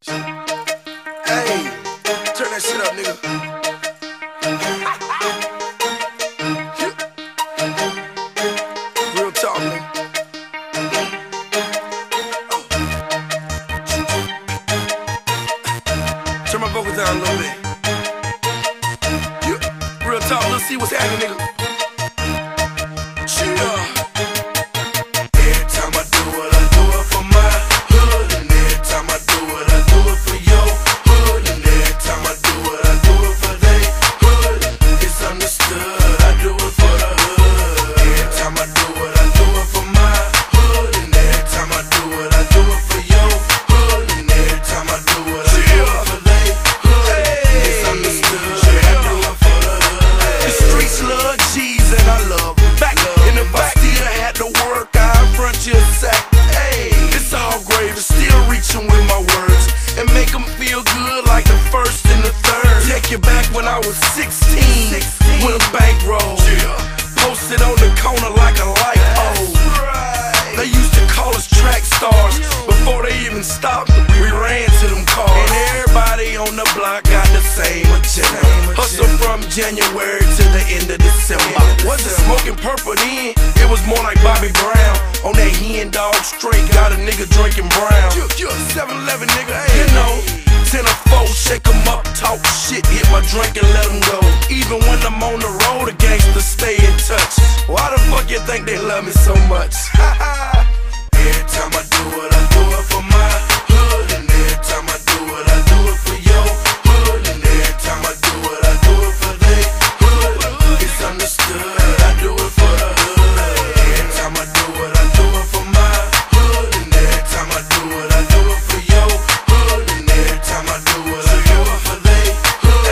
Hey, turn that shit up, nigga. Real talk, man. Turn my vocals down a little bit. Real talk, let's see what's happening, nigga. Every time I do it, I do it for my hood. And every time I do it, I do it for your hood. And every time I do it, I do it for they hood. It's understood, I do it for the hood. Every time I do it, I do it for my hood. And every time I do it, I do it for your hood. And every time I do it, I do it for they hood. It's understood, I do it for the hood. The streets love G's and I love them back. And if I still had to work, I'd front you a sack. Hey, it's all gravy, still reaching with my words and make them feel good like the first and the third. Take you back when I was 16 with a bankroll, posted on the corner like a light pole. They used to call us track stars. Before they even stopped, we ran to them cars. And everybody on the block got the same agenda. Hustle from January to the end of December. Wasn't smoking purple then, it was more like Bobby Brown. On that hen dog straight, got a nigga drinking brown. You a 7-Eleven nigga, hey. You know, 10 or 4, shake 'em up, talk shit, hit my drink and let 'em go. Even when I'm on the road, the gangsters stay in touch. Why the fuck you think they love me so much? Every time I do it, I do it for my hood. And every time I do it, I do it for your hood. And every time I do it, I do it for they hood. It's understood, I do it for the hood. Every time I do it, I do it for my hood. And every time I do it, I do it for your hood. And every time I do it, I do it for they hood.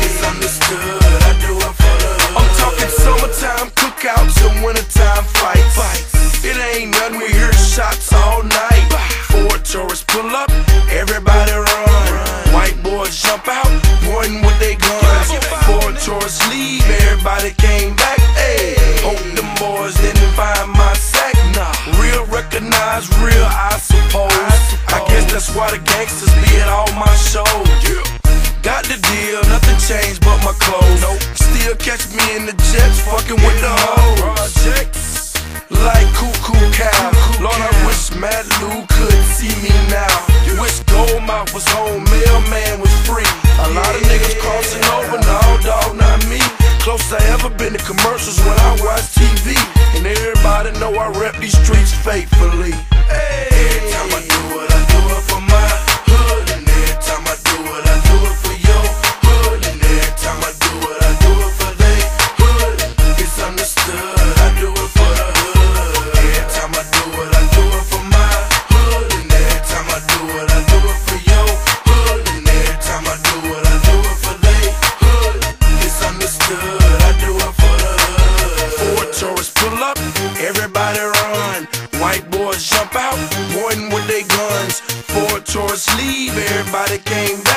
It's understood, I do it for the hood. I'm talking summertime cookouts and wintertime fights. It ain't nothing, we hear shots all night. Ford tourists pull up, everybody run. White boys jump out, pointing with their guns. Ford tourists leave, everybody came back. Hey, hope them boys didn't find my sack. Real recognize real, I suppose. I guess that's why the gangsters be at all my shows. Got the deal, nothing changed but my clothes. Still catch me in the jets, fucking with the hoes. Like cuckoo cow. Lord, I wish Mad Lou could see me now. Wish Goldmouth was home, mailman was free. A lot of niggas crossing over, no dog, not me. Close I ever been to commercials when I watch TV. And everybody know I rep these streets faithfully. Every time I do it, I do it for my hood. And every time I do it, I do it for your hood. And every time I do it, I do it for they hood. It's understood, I do it for the hood. Every time I do it, I do it for my hood. And every time I do it, I do it for your hood. And every time I do it, I do it for they hood. It's understood, I do it for the hood. Ford tourists pull up, everybody run. White boys jump out, pointing with their guns. Ford tourists leave, everybody came back.